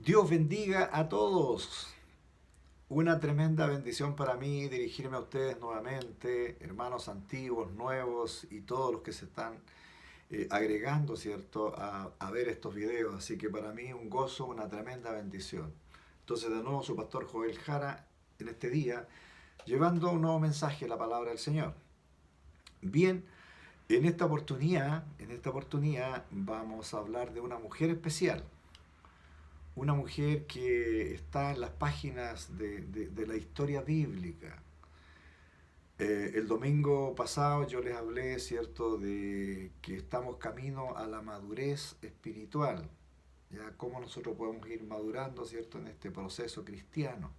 Dios bendiga a todos. Una tremenda bendición para mí dirigirme a ustedes nuevamente, hermanos antiguos, nuevos y todos los que se están agregando, ¿cierto?, a ver estos videos. Así que para mí un gozo, una tremenda bendición. Entonces de nuevo su pastor Joel Jara en este día, llevando un nuevo mensaje, la palabra del Señor. Bien, en esta oportunidad vamos a hablar de una mujer especial. Una mujer que está en las páginas de la historia bíblica. El domingo pasado yo les hablé, ¿cierto?, de que estamos camino a la madurez espiritual, ya cómo nosotros podemos ir madurando, ¿cierto?, en este proceso cristiano.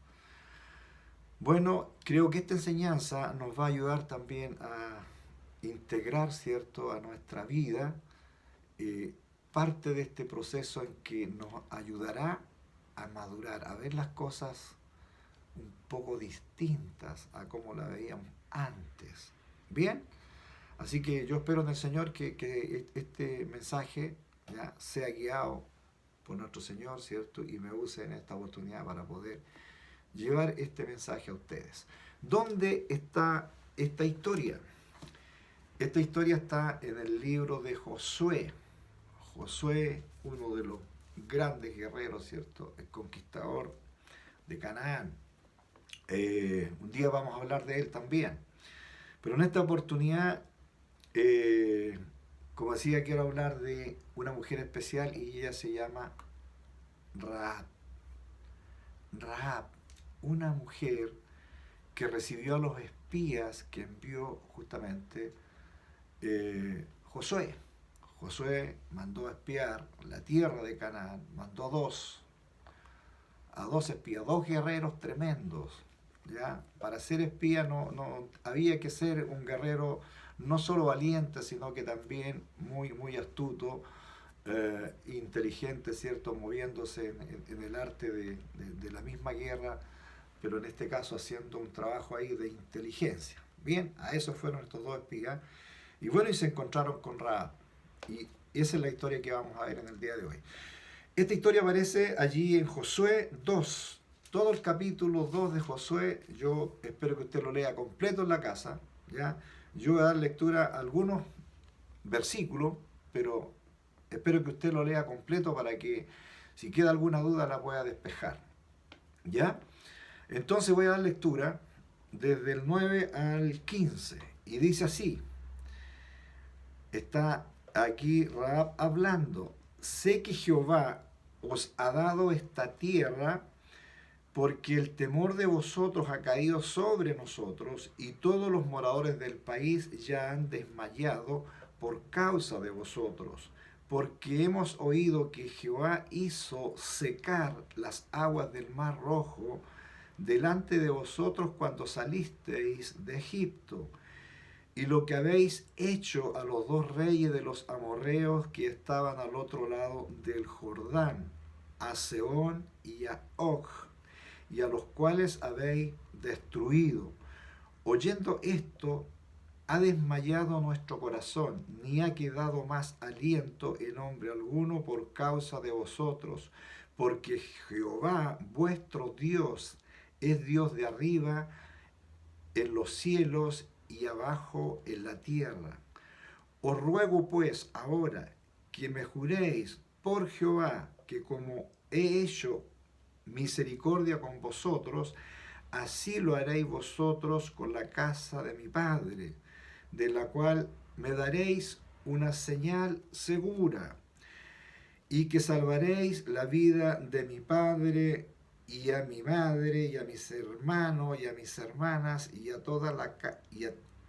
Bueno, creo que esta enseñanza nos va a ayudar también a integrar, ¿cierto?, a nuestra vida eh, parte de este proceso en que nos ayudará a madurar, a ver las cosas un poco distintas a como la veíamos antes. Bien, así que yo espero en el Señor que este mensaje ya sea guiado por nuestro Señor, ¿cierto? Y me use en esta oportunidad para poder llevar este mensaje a ustedes. ¿Dónde está esta historia? Esta historia está en el libro de Josué. Josué, uno de los grandes guerreros, ¿cierto? El conquistador de Canaán. Un día vamos a hablar de él también. Pero en esta oportunidad, eh, como decía, quiero hablar de una mujer especial y ella se llama Rahab. Rahab, una mujer que recibió a los espías que envió justamente Josué. Josué mandó a espiar la tierra de Canaán, mandó a dos espías, dos guerreros tremendos. ¿Ya? Para ser espía no había que ser un guerrero no solo valiente, sino que también muy astuto, inteligente, ¿cierto? Moviéndose en el arte de la misma guerra, pero en este caso haciendo un trabajo ahí de inteligencia. Bien, a eso fueron estos dos espías. Y bueno, y se encontraron con Rahab. Y esa es la historia que vamos a ver en el día de hoy. Esta historia aparece allí en Josué 2. Todo el capítulo 2 de Josué, yo espero que usted lo lea completo en la casa. ¿Ya? Yo voy a dar lectura a algunos versículos, pero espero que usted lo lea completo para que si queda alguna duda la pueda despejar. ¿Ya? Entonces voy a dar lectura desde el 9 al 15. Y dice así. Está aquí Rahab hablando. Sé que Jehová os ha dado esta tierra porque el temor de vosotros ha caído sobre nosotros y todos los moradores del país ya han desmayado por causa de vosotros. Porque hemos oído que Jehová hizo secar las aguas del mar Rojo delante de vosotros cuando salisteis de Egipto, y lo que habéis hecho a los dos reyes de los amorreos que estaban al otro lado del Jordán, a Sehón y a Og, y a los cuales habéis destruido. Oyendo esto, ha desmayado nuestro corazón, ni ha quedado más aliento en hombre alguno por causa de vosotros, porque Jehová vuestro Dios es Dios de arriba en los cielos y abajo en la tierra. Os ruego pues ahora que me juréis por Jehová que como he hecho misericordia con vosotros, así lo haréis vosotros con la casa de mi padre, de la cual me daréis una señal segura, y que salvaréis la vida de mi padre y a mi madre y a mis hermanos y a mis hermanas y a toda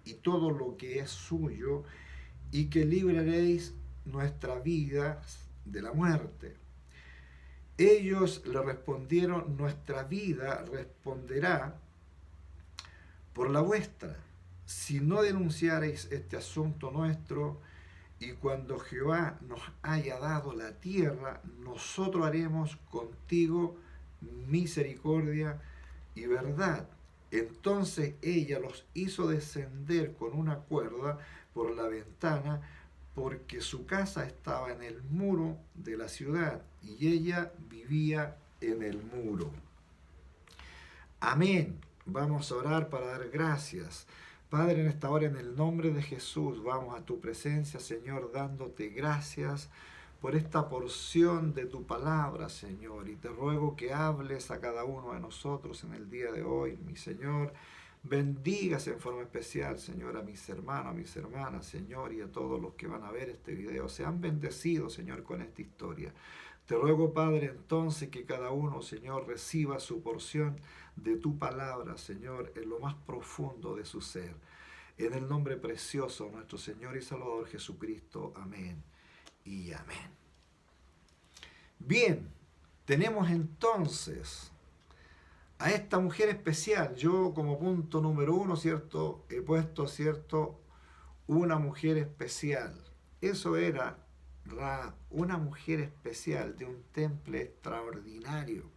y todo lo que es suyo, y que libraréis nuestra vida de la muerte. Ellos le respondieron: nuestra vida responderá por la vuestra, si no denunciareis este asunto nuestro, y cuando Jehová nos haya dado la tierra, nosotros haremos contigo misericordia y verdad. Entonces ella los hizo descender con una cuerda por la ventana, porque su casa estaba en el muro de la ciudad y ella vivía en el muro. Amén. Vamos a orar para dar gracias. Padre, en esta hora, en el nombre de Jesús, vamos a tu presencia, Señor, dándote gracias por esta porción de tu palabra, Señor. Y te ruego que hables a cada uno de nosotros en el día de hoy, mi Señor. Bendigas en forma especial, Señor, a mis hermanos, a mis hermanas, Señor, y a todos los que van a ver este video. Sean bendecidos, Señor, con esta historia. Te ruego, Padre, entonces que cada uno, Señor, reciba su porción de tu palabra, Señor, en lo más profundo de su ser. En el nombre precioso de nuestro Señor y Salvador Jesucristo. Amén y amén. Bien, tenemos entonces a esta mujer especial. Yo como punto número 1, ¿cierto? He puesto, ¿cierto? Una mujer especial. Eso era Rahab, una mujer especial de un temple extraordinario.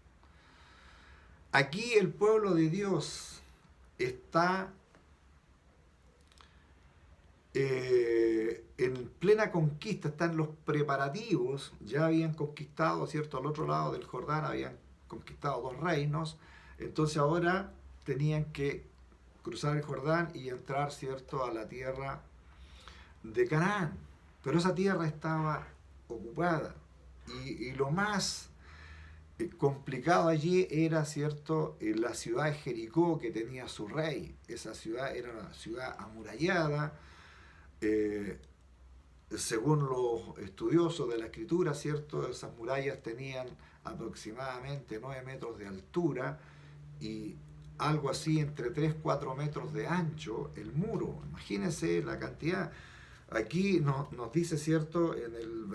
Aquí el pueblo de Dios está en plena conquista, están los preparativos, ya habían conquistado, ¿cierto? Al otro lado del Jordán habían conquistado 2 reinos, entonces ahora tenían que cruzar el Jordán y entrar, ¿cierto?, a la tierra de Canaán. Pero esa tierra estaba ocupada y lo más complicado allí era, ¿cierto?, la ciudad de Jericó, que tenía su rey. Esa ciudad era una ciudad amurallada. Según los estudiosos de la escritura, ¿cierto?, esas murallas tenían aproximadamente 9 metros de altura y algo así entre 3-4 metros de ancho el muro. Imagínense la cantidad. Aquí nos dice, ¿cierto?, en el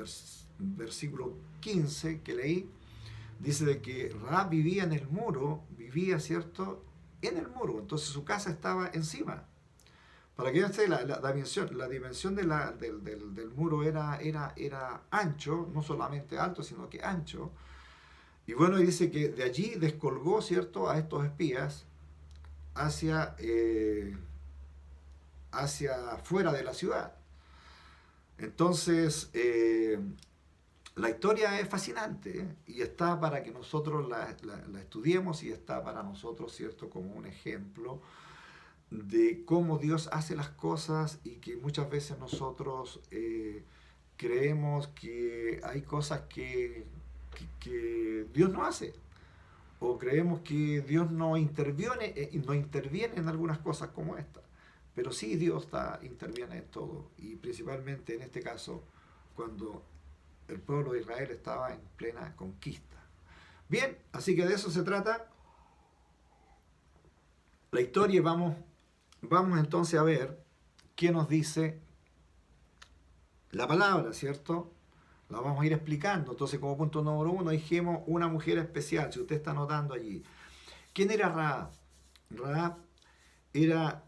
versículo 15 que leí, dice de que Rahab vivía en el muro, vivía, ¿cierto?, en el muro, entonces su casa estaba encima. Para que vean la dimensión del muro era ancho, no solamente alto, sino que ancho. Y bueno, y dice que de allí descolgó, ¿cierto?, a estos espías hacia fuera de la ciudad. Entonces, la historia es fascinante, ¿eh? Y está para que nosotros la estudiemos y está para nosotros, ¿cierto?, como un ejemplo de cómo Dios hace las cosas y que muchas veces nosotros creemos que hay cosas que Dios no hace, o creemos que Dios no interviene en algunas cosas como esta. Pero sí, Dios interviene en todo, y principalmente en este caso cuando el pueblo de Israel estaba en plena conquista. Bien, así que de eso se trata la historia. Vamos entonces a ver qué nos dice la palabra, ¿cierto? La vamos a ir explicando. Entonces, como punto número 1, dijimos una mujer especial, si usted está notando allí. ¿Quién era Rahab? Rahab era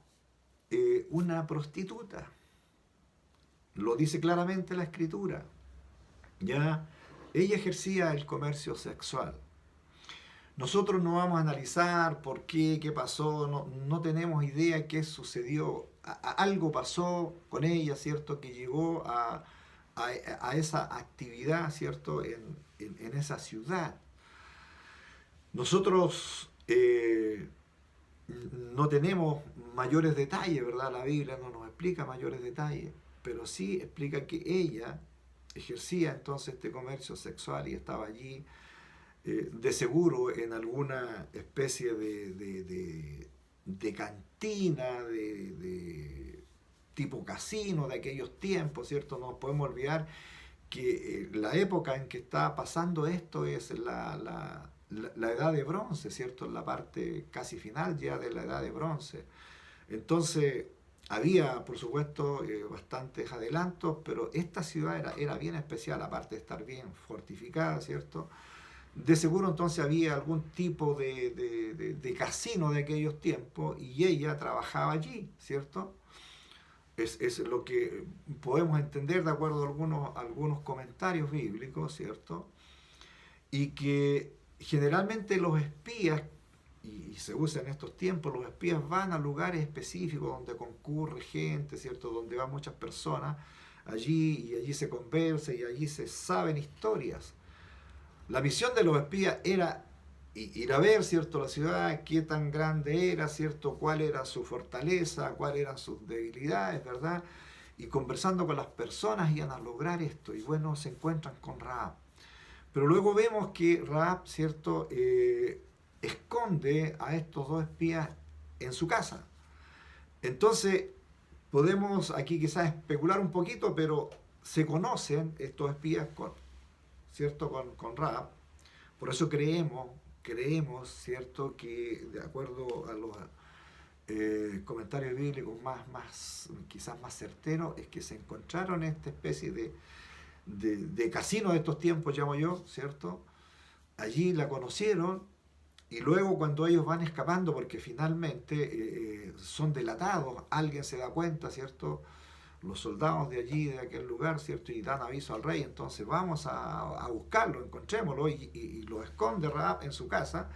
una prostituta. Lo dice claramente la escritura. Ya, ella ejercía el comercio sexual. Nosotros no vamos a analizar por qué pasó, no tenemos idea qué sucedió. Algo pasó con ella, ¿cierto?, que llegó a esa actividad, ¿cierto?, en esa ciudad. Nosotros no tenemos mayores detalles, ¿verdad? La Biblia no nos explica mayores detalles, pero sí explica que ella ejercía entonces este comercio sexual y estaba allí, de seguro en alguna especie de cantina, de tipo casino de aquellos tiempos, ¿cierto? No nos podemos olvidar que la época en que está pasando esto es la edad de bronce, ¿cierto? En la parte casi final ya de la edad de bronce. Entonces, había, por supuesto, bastantes adelantos, pero esta ciudad era bien especial, aparte de estar bien fortificada, ¿cierto? De seguro entonces había algún tipo de casino de aquellos tiempos y ella trabajaba allí, ¿cierto? Es lo que podemos entender de acuerdo a algunos comentarios bíblicos, ¿cierto? Y que generalmente los espías, y se usa en estos tiempos, los espías van a lugares específicos donde concurre gente, ¿cierto?, donde van muchas personas allí, y allí se conversa y allí se saben historias. La misión de los espías era ir a ver, ¿cierto?, la ciudad, qué tan grande era, ¿cierto?, cuál era su fortaleza, cuáles eran sus debilidades, ¿verdad? Y conversando con las personas iban a lograr esto. Y bueno, se encuentran con Rahab. Pero luego vemos que Rahab, ¿cierto?, esconde a estos dos espías en su casa. Entonces, podemos aquí quizás especular un poquito, pero se conocen estos espías ¿cierto?, con Rahab. Por eso creemos, ¿cierto?, que de acuerdo a los comentarios bíblicos quizás más certeros, es que se encontraron esta especie de casino de estos tiempos, llamo yo, ¿cierto? Allí la conocieron y luego cuando ellos van escapando, porque finalmente son delatados, alguien se da cuenta, ¿cierto?, los soldados de allí, de aquel lugar, ¿cierto?, y dan aviso al rey, entonces vamos a buscarlo, encontrémoslo, y lo esconde Rahab en su casa,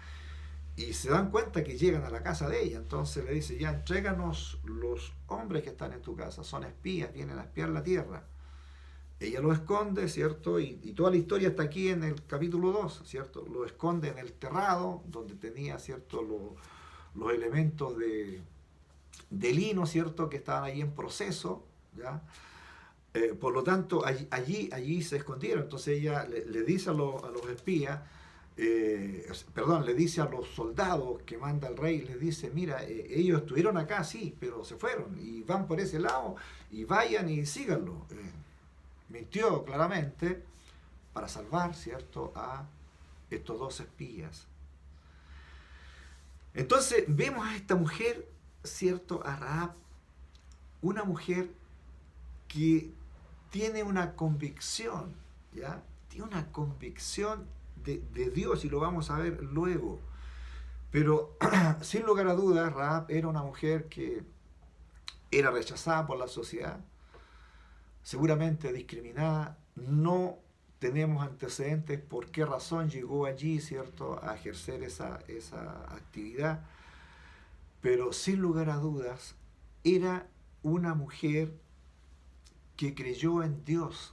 y se dan cuenta que llegan a la casa de ella, entonces le dice, ya, entréganos los hombres que están en tu casa, son espías, vienen a espiar la tierra. Ella lo esconde, ¿cierto? Y toda la historia está aquí en el capítulo 2, ¿cierto? Lo esconde en el terrado, donde tenía, ¿cierto?, los elementos de lino, ¿cierto?, que estaban ahí en proceso, ¿ya? Por lo tanto, allí se escondieron. Entonces ella le dice a los espías, le dice a los soldados que manda el rey, les dice, mira, ellos estuvieron acá, sí, pero se fueron y van por ese lado y vayan y síganlo. Mintió claramente para salvar, ¿cierto?, a estos dos espías. Entonces vemos a esta mujer, ¿cierto?, a Rahab, una mujer que tiene una convicción, ¿ya? Tiene una convicción de Dios, y lo vamos a ver luego. Pero sin lugar a dudas, Rahab era una mujer que era rechazada por la sociedad, seguramente discriminada. No tenemos antecedentes por qué razón llegó allí, ¿cierto?, a ejercer esa actividad. Pero sin lugar a dudas, era una mujer que creyó en Dios,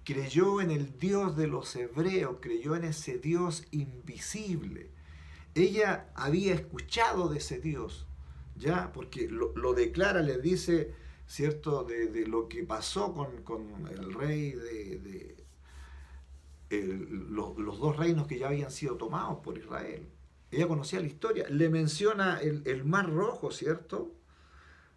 creyó en el Dios de los hebreos, creyó en ese Dios invisible. Ella había escuchado de ese Dios, ¿ya? Porque lo declara, le dice, ¿cierto?, de lo que pasó con el rey los dos reinos que ya habían sido tomados por Israel. Ella conocía la historia, le menciona el Mar Rojo, ¿cierto?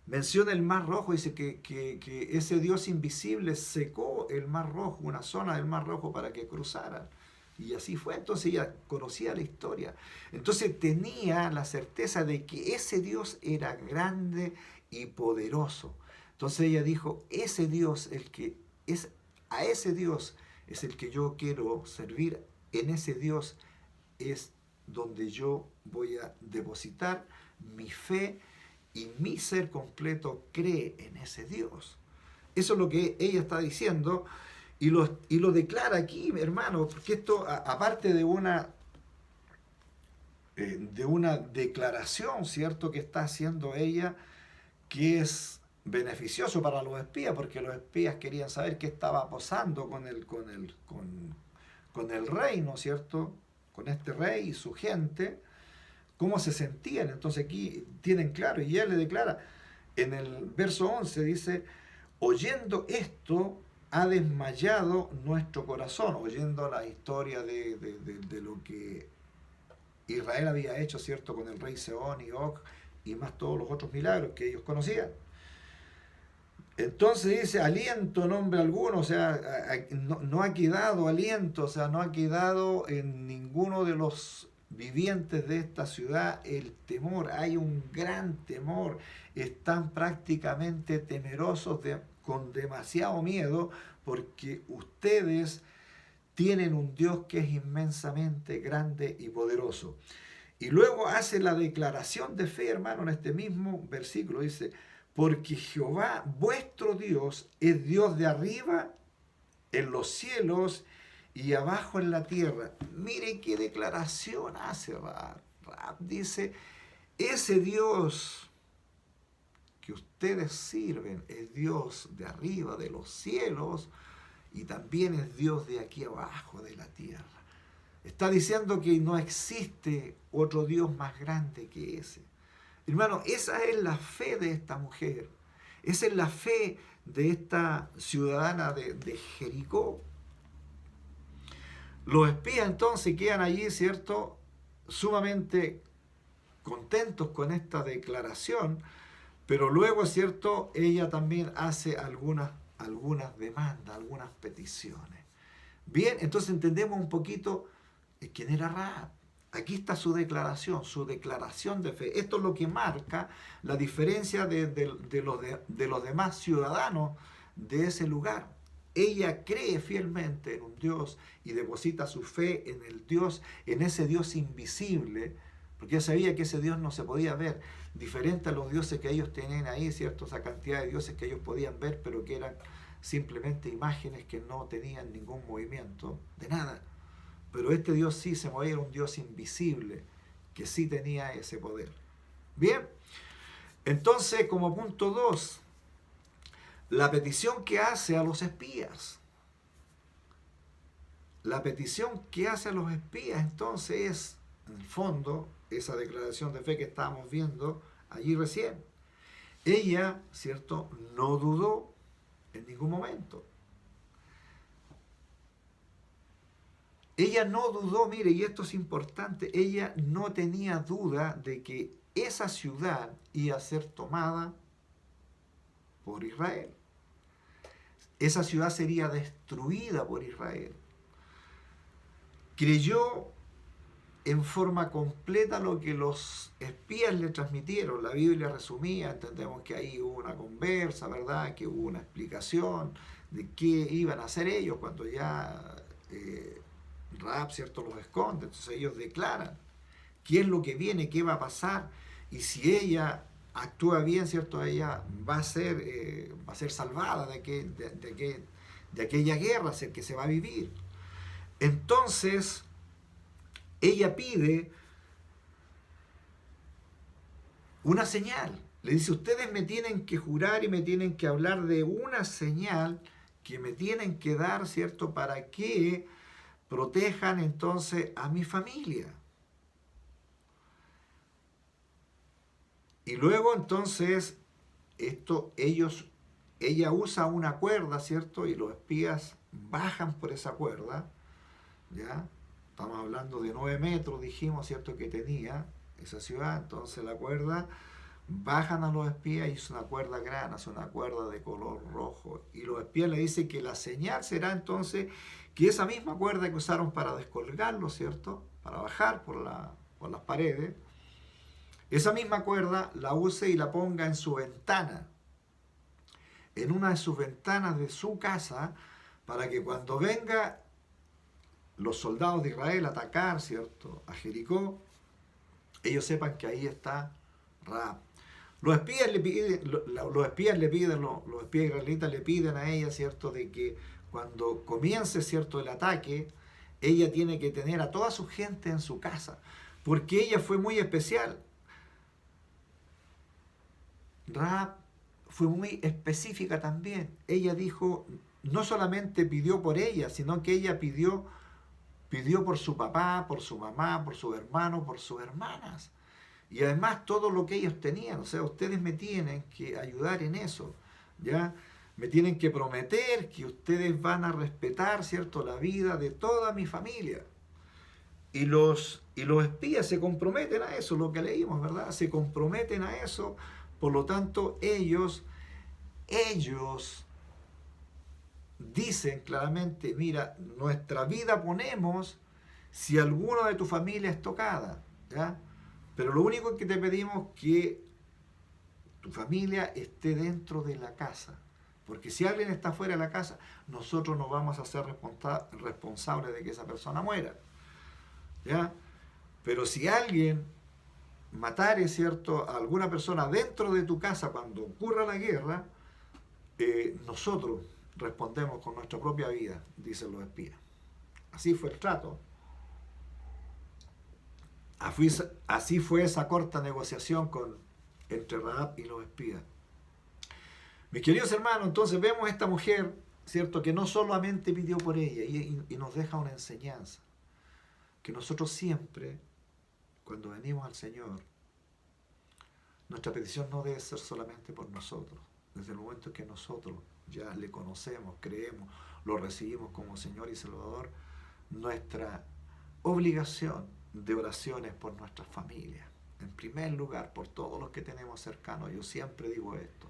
Menciona el Mar Rojo, dice que ese Dios invisible secó el Mar Rojo, una zona del Mar Rojo para que cruzaran. Y así fue, entonces ella conocía la historia. Entonces tenía la certeza de que ese Dios era grande y poderoso. Entonces ella dijo, ese Dios, a ese Dios es el que yo quiero servir, en ese Dios es donde yo voy a depositar mi fe, y mi ser completo cree en ese Dios. Eso es lo que ella está diciendo, y lo declara aquí, hermano, porque esto, aparte de una declaración, ¿cierto?, que está haciendo ella, que es beneficioso para los espías, porque los espías querían saber qué estaba pasando con el rey, ¿no es cierto?, con este rey y su gente, cómo se sentían. Entonces aquí tienen claro, y él le declara, en el verso 11 dice, oyendo esto, ha desmayado nuestro corazón, oyendo la historia de lo que Israel había hecho, ¿cierto?, con el rey Sehón y Og, y más todos los otros milagros que ellos conocían. Entonces dice, aliento en hombre alguno, o sea, no ha quedado aliento, o sea, no ha quedado en ninguno de los vivientes de esta ciudad el temor. Hay un gran temor, están prácticamente temerosos, con demasiado miedo, porque ustedes tienen un Dios que es inmensamente grande y poderoso. Y luego hace la declaración de fe, hermano, en este mismo versículo, dice, porque Jehová vuestro Dios es Dios de arriba en los cielos y abajo en la tierra. Mire qué declaración hace Rahab. Rahab dice, ese Dios que ustedes sirven es Dios de arriba de los cielos y también es Dios de aquí abajo de la tierra. Está diciendo que no existe otro Dios más grande que ese. Hermano, esa es la fe de esta mujer. Esa es la fe de esta ciudadana de Jericó. Los espías entonces quedan allí, ¿cierto?, sumamente contentos con esta declaración, pero luego, ¿cierto?, ella también hace algunas demandas, algunas peticiones. Bien, entonces entendemos un poquito quién era Rahab. Aquí está su declaración de fe. Esto es lo que marca la diferencia de los demás ciudadanos de ese lugar. Ella cree fielmente en un Dios y deposita su fe en el Dios, en ese Dios invisible, porque ella sabía que ese Dios no se podía ver, diferente a los dioses que ellos tenían ahí, ¿cierto? Esa cantidad de dioses que ellos podían ver, pero que eran simplemente imágenes que no tenían ningún movimiento, de nada. Pero este Dios sí se movía, era un Dios invisible, que sí tenía ese poder. Bien, entonces como punto 2, la petición que hace a los espías. La petición que hace a los espías entonces es, en el fondo, esa declaración de fe que estábamos viendo allí recién. Ella, ¿cierto?, no dudó en ningún momento. Ella no dudó, mire, y esto es importante, ella no tenía duda de que esa ciudad iba a ser tomada por Israel. Esa ciudad sería destruida por Israel. Creyó en forma completa lo que los espías le transmitieron. La Biblia resumía, entendemos que ahí hubo una conversa, ¿verdad?, que hubo una explicación de qué iban a hacer ellos cuando ya Rahab, ¿cierto?, los esconde. Entonces ellos declaran qué es lo que viene, qué va a pasar, y si ella actúa bien, ¿cierto?, ella va a ser salvada de aquella guerra que se va a vivir. Entonces ella pide una señal. Le dice, ustedes me tienen que jurar y me tienen que hablar de una señal que me tienen que dar, ¿cierto?, para que protejan entonces a mi familia. Y luego entonces ella usa una cuerda, ¿cierto? Y los espías bajan por esa cuerda, ¿ya? Estamos hablando de 9 metros, dijimos, ¿cierto?, que tenía esa ciudad. Entonces la cuerda, bajan a los espías y es una cuerda grande, es una cuerda de color rojo. Y los espías le dicen que la señal será entonces que esa misma cuerda que usaron para descolgarlo, ¿cierto?, para bajar por las paredes, esa misma cuerda la use y la ponga en su ventana, en una de sus ventanas de su casa, para que cuando venga los soldados de Israel a atacar, ¿cierto?, a Jericó, ellos sepan que ahí está Rahab. Los espías israelitas le piden a ella, ¿cierto?, de que cuando comience, ¿cierto?, el ataque, ella tiene que tener a toda su gente en su casa, porque ella fue muy especial. Rahab fue muy específica también. Ella dijo, no solamente pidió por ella, sino que ella pidió por su papá, por su mamá, por sus hermanos, por sus hermanas. Y además todo lo que ellos tenían. O sea, ustedes me tienen que ayudar en eso, ¿ya? Me tienen que prometer que ustedes van a respetar, ¿cierto?, la vida de toda mi familia. Y los espías se comprometen a eso, lo que leímos, ¿verdad? Se comprometen a eso. Por lo tanto, ellos dicen claramente, mira, nuestra vida ponemos si alguno de tu familia es tocada, ¿ya? Pero lo único que te pedimos es que tu familia esté dentro de la casa. Porque si alguien está fuera de la casa, nosotros no vamos a ser responsables de que esa persona muera, ¿ya? Pero si alguien matare, ¿cierto?, a alguna persona dentro de tu casa cuando ocurra la guerra, nosotros respondemos con nuestra propia vida, dicen los espías. Así fue el trato. Así fue esa corta negociación entre Rahab y los espías. Mis queridos hermanos, entonces vemos a esta mujer, ¿cierto?, que no solamente pidió por ella y nos deja una enseñanza. que nosotros siempre, cuando venimos al Señor, nuestra petición no debe ser solamente por nosotros. Desde el momento que nosotros ya le conocemos, creemos, lo recibimos como Señor y Salvador, nuestra obligación de oración es por nuestras familias. En primer lugar, por todos los que tenemos cercanos. Yo siempre digo esto.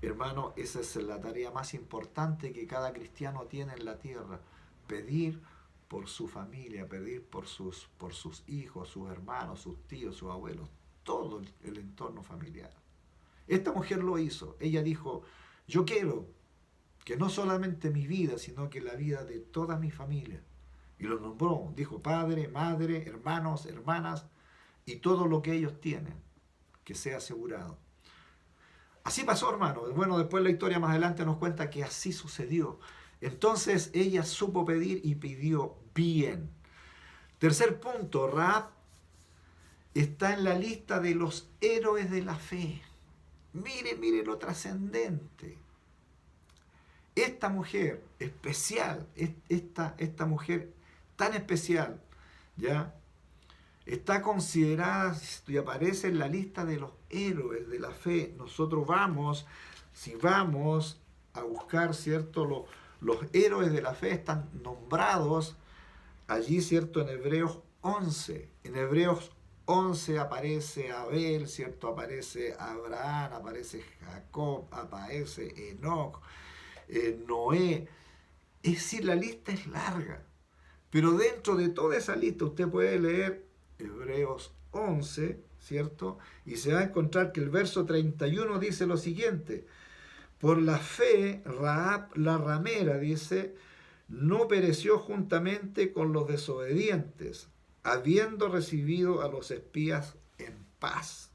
Hermano, esa es la tarea más importante que cada cristiano tiene en la tierra. Pedir por su familia, pedir por sus hijos, sus hermanos, sus tíos, sus abuelos, todo el entorno familiar. Esta mujer lo hizo. Ella dijo, yo quiero que no solamente mi vida, sino que la vida de toda mi familia. Y lo nombró, dijo padre, madre, hermanos, hermanas, y todo lo que ellos tienen, que sea asegurado. Así pasó, hermano. Bueno, después la historia más adelante nos cuenta que así sucedió. Entonces ella supo pedir y pidió bien. Tercer punto, Rahab está en la lista de los héroes de la fe. Mire lo trascendente. Esta mujer especial, esta mujer tan especial, ¿ya? Está considerada y aparece en la lista de los héroes de la fe. Nosotros si vamos a buscar, ¿cierto? Los héroes de la fe están nombrados allí, ¿cierto? En Hebreos 11. En Hebreos 11 aparece Abel, ¿cierto? Aparece Abraham, aparece Jacob, aparece Enoc, Noé. Es decir, la lista es larga. Pero dentro de toda esa lista usted puede leer Hebreos 11, ¿cierto? Y se va a encontrar que el verso 31 dice lo siguiente. Por la fe, Rahab la ramera, dice, no pereció juntamente con los desobedientes, habiendo recibido a los espías en paz.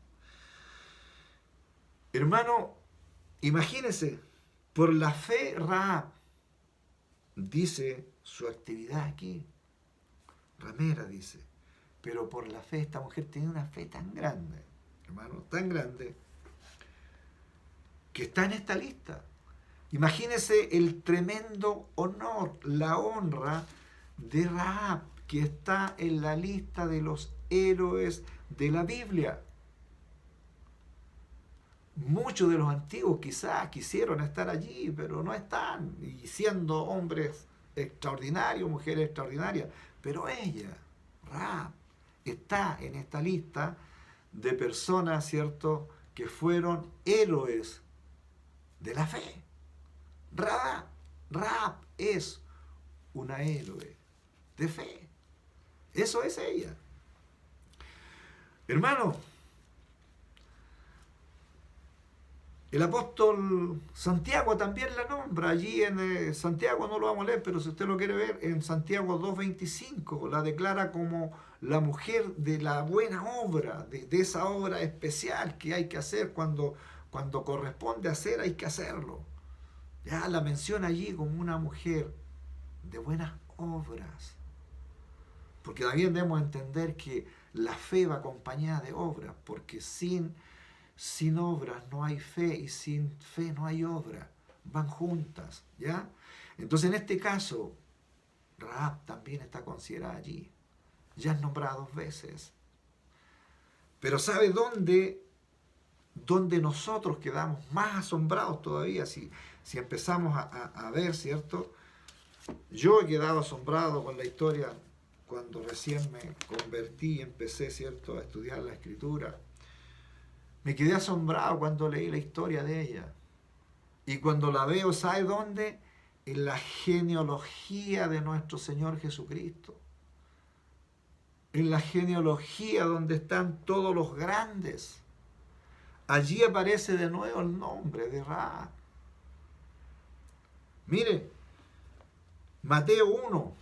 Hermano, imagínese, por la fe Rahab, dice su actividad aquí, ramera dice, pero por la fe esta mujer tenía una fe tan grande, hermano, tan grande, que está en esta lista. Imagínese el tremendo honor, la honra de Rahab, que está en la lista de los héroes de la Biblia. Muchos de los antiguos quizás quisieron estar allí, pero no están, y siendo hombres extraordinarios, mujeres extraordinarias. Pero ella, Rahab, está en esta lista de personas, ¿cierto?, que fueron héroes de la fe. Rahab es una héroe de fe. Eso es ella. Hermano, el apóstol Santiago también la nombra. Allí en Santiago no lo vamos a leer, pero si usted lo quiere ver, en Santiago 2:25 la declara como la mujer de la buena obra, de esa obra especial que hay que hacer cuando corresponde hacer, hay que hacerlo. Ya la menciona allí como una mujer de buenas obras. Porque también debemos entender que la fe va acompañada de obras, porque sin obras no hay fe y sin fe no hay obra. Van juntas, ¿ya? Entonces en este caso, Rahab también está considerada allí. Ya es nombrada 2 veces. Pero ¿sabe dónde nosotros quedamos más asombrados todavía? Si empezamos a ver, ¿cierto? Yo he quedado asombrado con la historia cuando recién me convertí y empecé, ¿cierto?, a estudiar la Escritura. Me quedé asombrado cuando leí la historia de ella. Y cuando la veo, ¿sabe dónde? En la genealogía de nuestro Señor Jesucristo. En la genealogía donde están todos los grandes. Allí aparece de nuevo el nombre de Rahab. Mire, Mateo 1,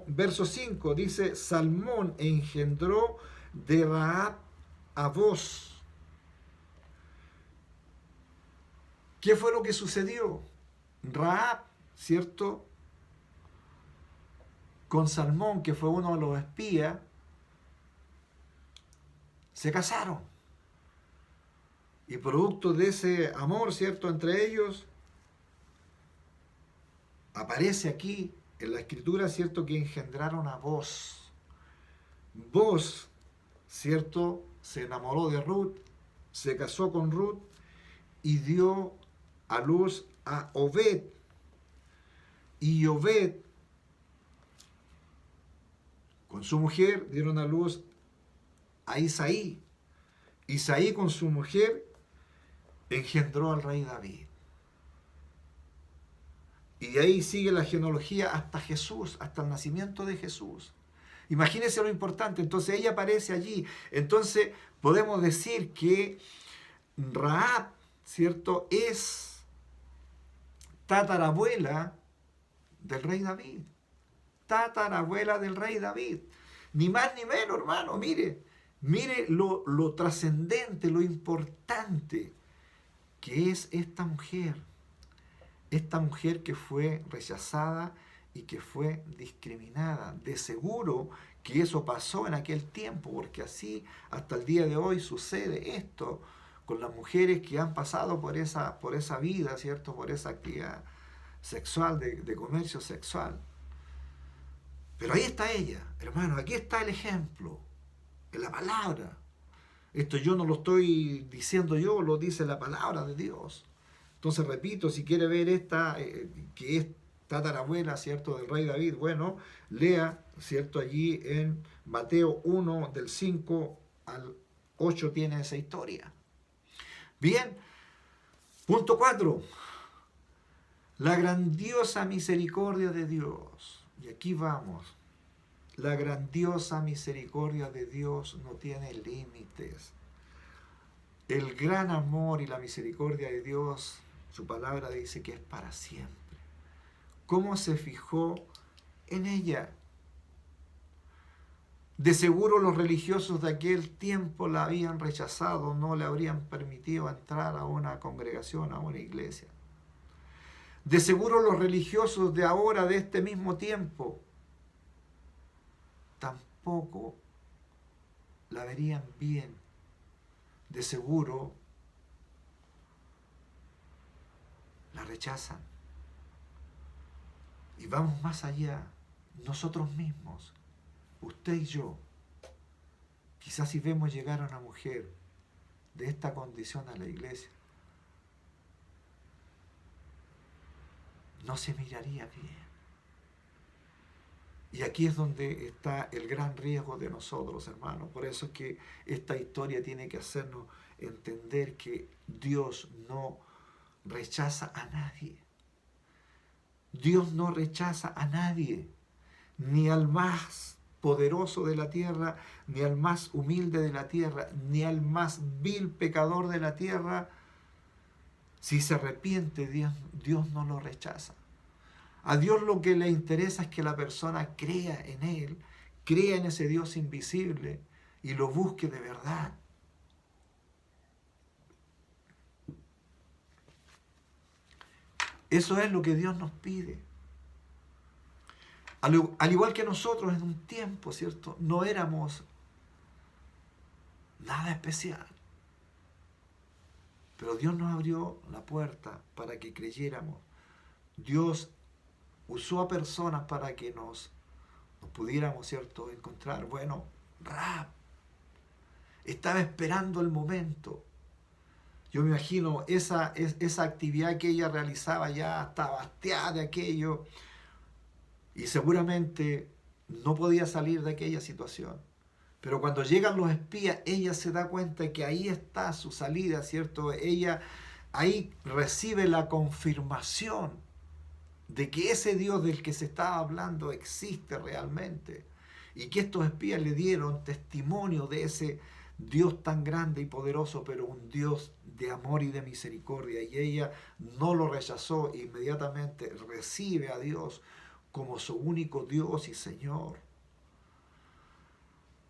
verso 5, dice, Salmón engendró de Rahab a Booz. ¿Qué fue lo que sucedió? Rahab, ¿cierto?, con Salmón, que fue uno de los espías, se casaron. Y producto de ese amor, ¿cierto?, entre ellos, aparece aquí en la escritura, ¿cierto?, que engendraron a Booz. Booz, ¿cierto?, se enamoró de Ruth, se casó con Ruth y dio a luz a Obed. Y Obed, con su mujer, dieron a luz a Isaí. Isaí, con su mujer, engendró al rey David. Y de ahí sigue la genealogía hasta Jesús, hasta el nacimiento de Jesús. Imagínense lo importante. Entonces ella aparece allí. Entonces podemos decir que Rahab, ¿cierto?, es tatarabuela del rey David. Tatarabuela del rey David. Ni más ni menos, hermano. Mire lo trascendente, lo importante que es esta mujer. Esta mujer que fue rechazada y que fue discriminada. De seguro que eso pasó en aquel tiempo, porque así hasta el día de hoy sucede esto con las mujeres que han pasado por esa vida, ¿cierto?, por esa actividad sexual, de comercio sexual. Pero ahí está ella, hermano, aquí está el ejemplo, en la palabra. Esto yo no lo estoy diciendo yo, lo dice la palabra de Dios. Entonces, repito, si quiere ver esta, que es tatarabuela, ¿cierto?, del rey David, bueno, lea, ¿cierto?, allí en Mateo 1, del 5 al 8 tiene esa historia. Bien, punto 4. La grandiosa misericordia de Dios. Y aquí vamos. La grandiosa misericordia de Dios no tiene límites. El gran amor y la misericordia de Dios, su palabra dice que es para siempre. ¿Cómo se fijó en ella? De seguro los religiosos de aquel tiempo la habían rechazado, no le habrían permitido entrar a una congregación, a una iglesia. De seguro los religiosos de ahora, de este mismo tiempo, tampoco la verían bien. De seguro la rechazan. Y vamos más allá, nosotros mismos, usted y yo, quizás si vemos llegar a una mujer de esta condición a la iglesia, no se miraría bien. Y aquí es donde está el gran riesgo de nosotros, hermanos. Por eso es que esta historia tiene que hacernos entender que Dios no rechaza a nadie. Dios no rechaza a nadie, ni al más poderoso de la tierra, ni al más humilde de la tierra, ni al más vil pecador de la tierra. Si se arrepiente, Dios no lo rechaza. A Dios lo que le interesa es que la persona crea en Él, crea en ese Dios invisible y lo busque de verdad. Eso es lo que Dios nos pide. Al igual que nosotros en un tiempo, ¿cierto?, no éramos nada especial. Pero Dios nos abrió la puerta para que creyéramos. Dios usó a personas para que nos pudiéramos, ¿cierto?, encontrar. Bueno, Rahab estaba esperando el momento. Yo me imagino esa actividad que ella realizaba, ya estaba hastiada de aquello y seguramente no podía salir de aquella situación. Pero cuando llegan los espías, ella se da cuenta que ahí está su salida, ¿cierto? Ella ahí recibe la confirmación de que ese Dios del que se estaba hablando existe realmente y que estos espías le dieron testimonio de ese Dios tan grande y poderoso, pero un Dios de amor y de misericordia. Y ella no lo rechazó, inmediatamente recibe a Dios como su único Dios y Señor.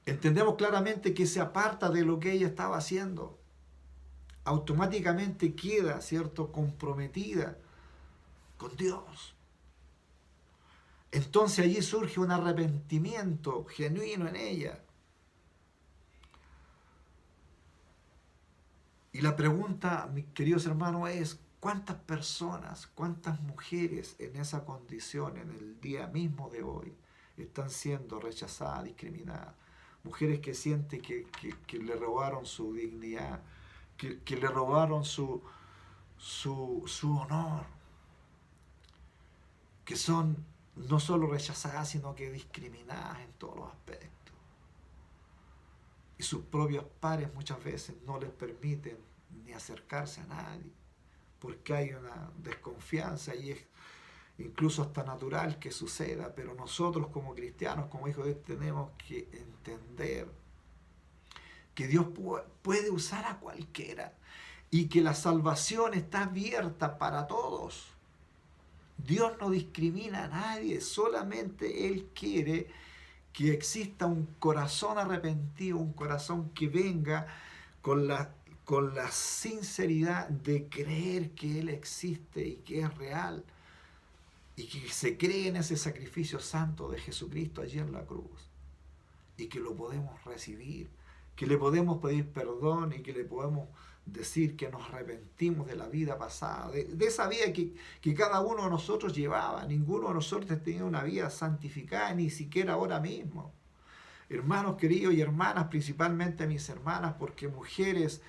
Entendemos claramente que se aparta de lo que ella estaba haciendo. Automáticamente queda, ¿cierto?, comprometida con Dios. Entonces allí surge un arrepentimiento genuino en ella. Y la pregunta, mis queridos hermanos, es ¿Cuántas personas, cuántas mujeres en esa condición, en el día mismo de hoy, están siendo rechazadas, discriminadas? Mujeres que sienten que le robaron su dignidad, que le robaron su honor, que son no solo rechazadas, sino que discriminadas en todos los aspectos. Y sus propios pares muchas veces no les permiten ni acercarse a nadie, porque hay una desconfianza y es incluso hasta natural que suceda, pero nosotros como cristianos, como hijos de Dios, tenemos que entender que Dios puede usar a cualquiera y que la salvación está abierta para todos. Dios no discrimina a nadie, solamente Él quiere que exista un corazón arrepentido, un corazón que venga con la sinceridad de creer que Él existe y que es real y que se cree en ese sacrificio santo de Jesucristo allí en la cruz y que lo podemos recibir, que le podemos pedir perdón y que le podemos decir que nos arrepentimos de la vida pasada, de esa vida que cada uno de nosotros llevaba. Ninguno de nosotros tenía una vida santificada, ni siquiera ahora mismo. Hermanos queridos y hermanas, principalmente mis hermanas, porque mujeres,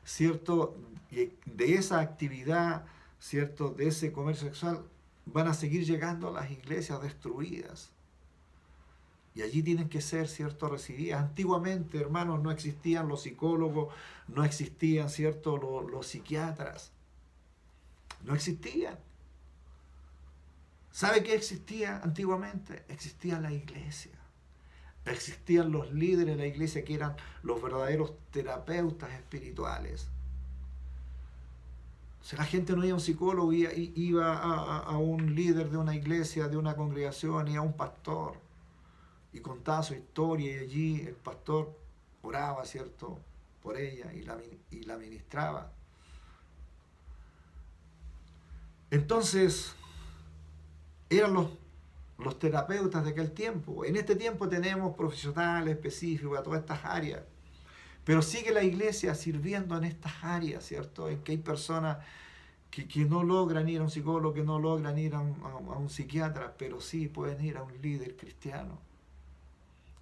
¿cierto?, de esa actividad, ¿cierto?, de ese comercio sexual, van a seguir llegando a las iglesias destruidas. Y allí tienen que ser, ¿cierto?, recibidas. Antiguamente, hermanos, no existían los psicólogos, no existían, ¿cierto?, los psiquiatras. No existían. ¿Sabe qué existía antiguamente? Existía la iglesia. Existían los líderes de la iglesia que eran los verdaderos terapeutas espirituales. O sea, la gente no iba a un psicólogo, iba a un líder de una iglesia, de una congregación, iba a un pastor y contaba su historia, y allí el pastor oraba, ¿cierto?, por ella y la ministraba. Entonces, eran los terapeutas de aquel tiempo. En este tiempo tenemos profesionales específicos a todas estas áreas, pero sigue la iglesia sirviendo en estas áreas, ¿cierto?, en que hay personas que no logran ir a un psicólogo, que no logran ir a un psiquiatra, pero sí pueden ir a un líder cristiano.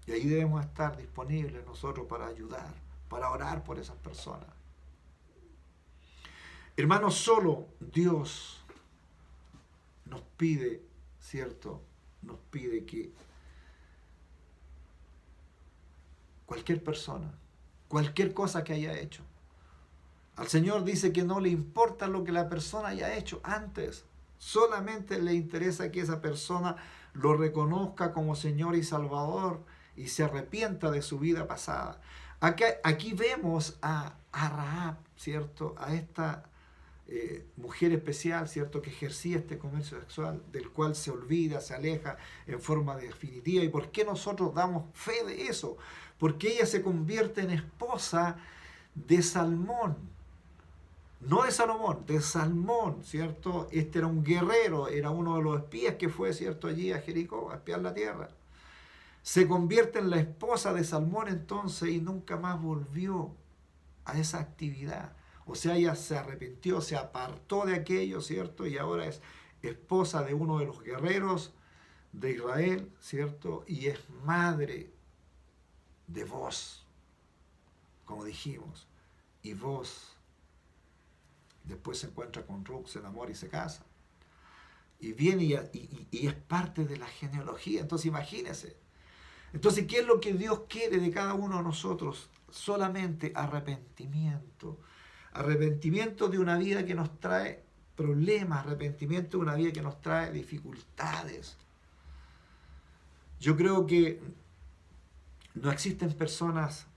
Y ahí debemos estar disponibles nosotros para ayudar, para orar por esas personas. Hermanos, solo Dios nos pide, ¿cierto?, nos pide que cualquier persona, cualquier cosa que haya hecho, al Señor dice que no le importa lo que la persona haya hecho antes, solamente le interesa que esa persona lo reconozca como Señor y Salvador y se arrepienta de su vida pasada. Aquí vemos a Rahab, ¿cierto?, a esta mujer especial, ¿cierto?, que ejercía este comercio sexual, del cual se olvida, se aleja en forma definitiva. ¿Y por qué nosotros damos fe de eso? Porque ella se convierte en esposa de Salmón, no de Salomón, de Salmón, ¿cierto? Este era un guerrero, era uno de los espías que fue, ¿cierto?, allí a Jericó a espiar la tierra. Se convierte en la esposa de Salmón entonces y nunca más volvió a esa actividad. O sea, ella se arrepintió, se apartó de aquello, ¿cierto? Y ahora es esposa de uno de los guerreros de Israel, ¿cierto? Y es madre de Boz, como dijimos. Y Boz después se encuentra con Ruth, se enamora y se casa. Y viene y es parte de la genealogía. Entonces imagínense. Entonces, ¿qué es lo que Dios quiere de cada uno de nosotros? Solamente arrepentimiento. Arrepentimiento de una vida que nos trae problemas, arrepentimiento de una vida que nos trae dificultades. Yo creo que no existen personas,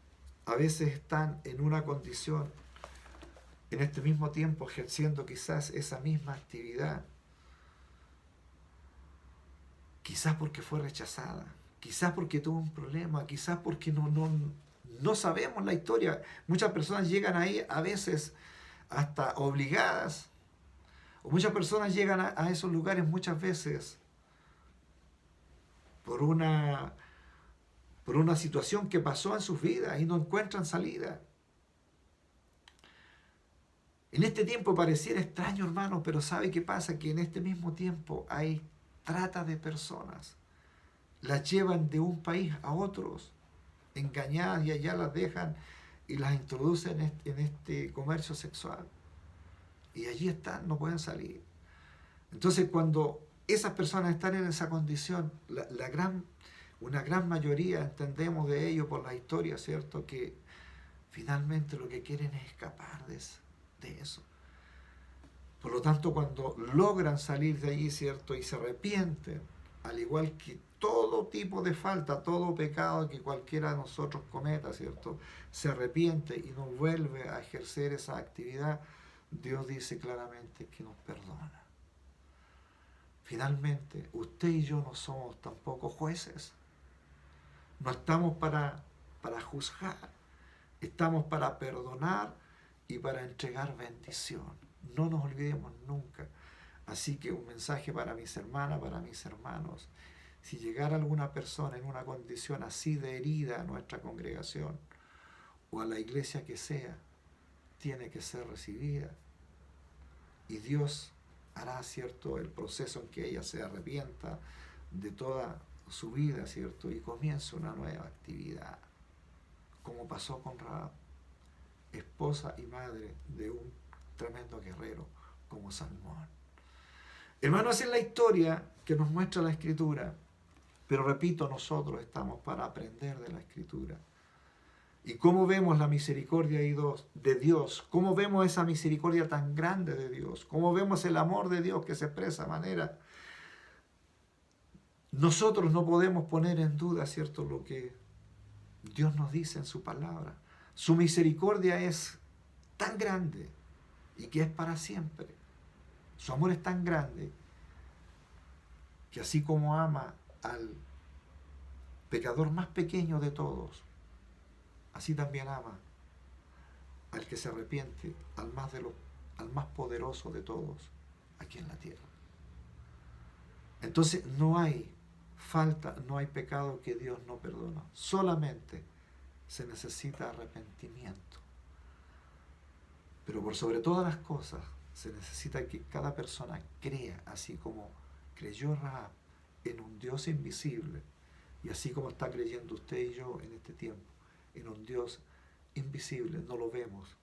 a veces están en una condición, en este mismo tiempo ejerciendo quizás esa misma actividad, quizás porque fue rechazada, quizás porque tuvo un problema, quizás porque no sabemos la historia. Muchas personas llegan ahí a veces hasta obligadas, o muchas personas llegan a esos lugares muchas veces por una situación que pasó en sus vidas y no encuentran salida. En este tiempo pareciera extraño, hermano, pero ¿sabe qué pasa? Que en este mismo tiempo hay trata de personas. Las llevan de un país a otros, engañadas, y allá las dejan y las introducen en este comercio sexual. Y allí están, no pueden salir. Entonces, cuando esas personas están en esa condición, una gran mayoría entendemos de ello por la historia, ¿cierto? Que finalmente lo que quieren es escapar de eso. Por lo tanto, cuando logran salir de allí, ¿cierto? Y se arrepienten, al igual que todo tipo de falta, todo pecado que cualquiera de nosotros cometa, ¿cierto? Se arrepiente y no vuelve a ejercer esa actividad, Dios dice claramente que nos perdona. Finalmente, usted y yo no somos tampoco jueces. No estamos para juzgar, estamos para perdonar y para entregar bendición. No nos olvidemos nunca. Así que un mensaje para mis hermanas, para mis hermanos. Si llegara alguna persona en una condición así de herida a nuestra congregación o a la iglesia que sea, tiene que ser recibida. Y Dios hará, ¿cierto?, el proceso en que ella se arrepienta de toda su vida, ¿cierto?, y comience una nueva actividad, como pasó con Rahab, esposa y madre de un tremendo guerrero como Salmón. Hermanos, esa es la historia que nos muestra la Escritura, pero repito, nosotros estamos para aprender de la Escritura. ¿Y cómo vemos la misericordia de Dios? ¿Cómo vemos esa misericordia tan grande de Dios? ¿Cómo vemos el amor de Dios que se expresa de manera? Nosotros no podemos poner en duda, ¿cierto?, lo que Dios nos dice en su palabra. Su misericordia es tan grande y que es para siempre. Su amor es tan grande que así como ama al pecador más pequeño de todos, así también ama al que se arrepiente, al más poderoso de todos aquí en la tierra. Entonces no hay falta, no hay pecado que Dios no perdona. Solamente se necesita arrepentimiento. Pero por sobre todas las cosas se necesita que cada persona crea, así como creyó Rahab, en un Dios invisible, y así como está creyendo usted y yo en este tiempo, en un Dios invisible. No lo vemos,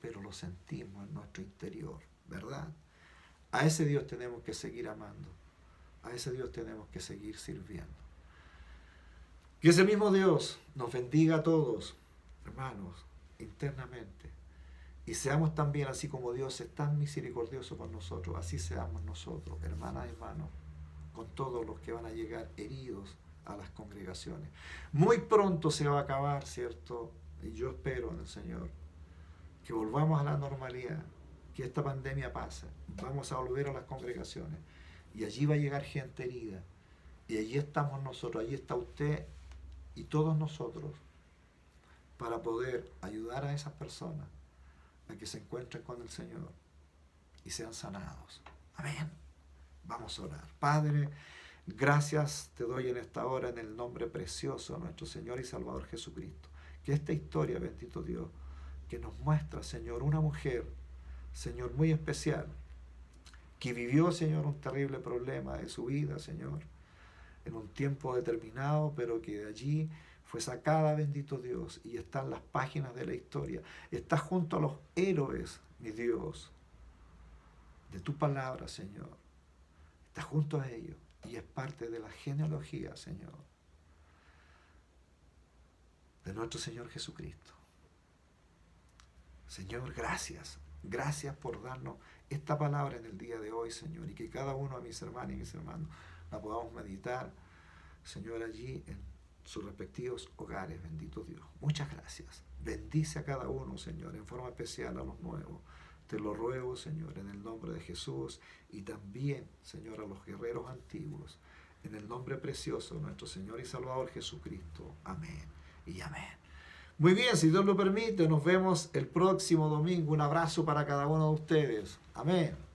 pero lo sentimos en nuestro interior, ¿verdad? A ese Dios tenemos que seguir amando, a ese Dios tenemos que seguir sirviendo. Que ese mismo Dios nos bendiga a todos, hermanos, internamente, y seamos también, así como Dios es tan misericordioso con nosotros, así seamos nosotros, hermanas y hermanos, con todos los que van a llegar heridos a las congregaciones. Muy pronto se va a acabar, ¿cierto? Y yo espero en el Señor que volvamos a la normalidad, que esta pandemia pase, vamos a volver a las congregaciones y allí va a llegar gente herida y allí estamos nosotros, allí está usted y todos nosotros para poder ayudar a esas personas a que se encuentren con el Señor y sean sanados. Amén. Vamos a orar. Padre, gracias te doy en esta hora en el nombre precioso de nuestro Señor y Salvador Jesucristo. Que esta historia, bendito Dios, que nos muestra, Señor, una mujer, Señor, muy especial, que vivió, Señor, un terrible problema de su vida, Señor, en un tiempo determinado, pero que de allí fue sacada, bendito Dios, y está en las páginas de la historia. Está junto a los héroes, mi Dios, de tu palabra, Señor. Está junto a ellos y es parte de la genealogía, Señor, de nuestro Señor Jesucristo. Señor, gracias. Gracias por darnos esta palabra en el día de hoy, Señor, y que cada uno de mis hermanas y mis hermanos la podamos meditar, Señor, allí en sus respectivos hogares, bendito Dios. Muchas gracias. Bendice a cada uno, Señor, en forma especial a los nuevos. Te lo ruego, Señor, en el nombre de Jesús, y también, Señor, a los guerreros antiguos, en el nombre precioso de nuestro Señor y Salvador Jesucristo. Amén y amén. Muy bien, si Dios lo permite, nos vemos el próximo domingo. Un abrazo para cada uno de ustedes. Amén.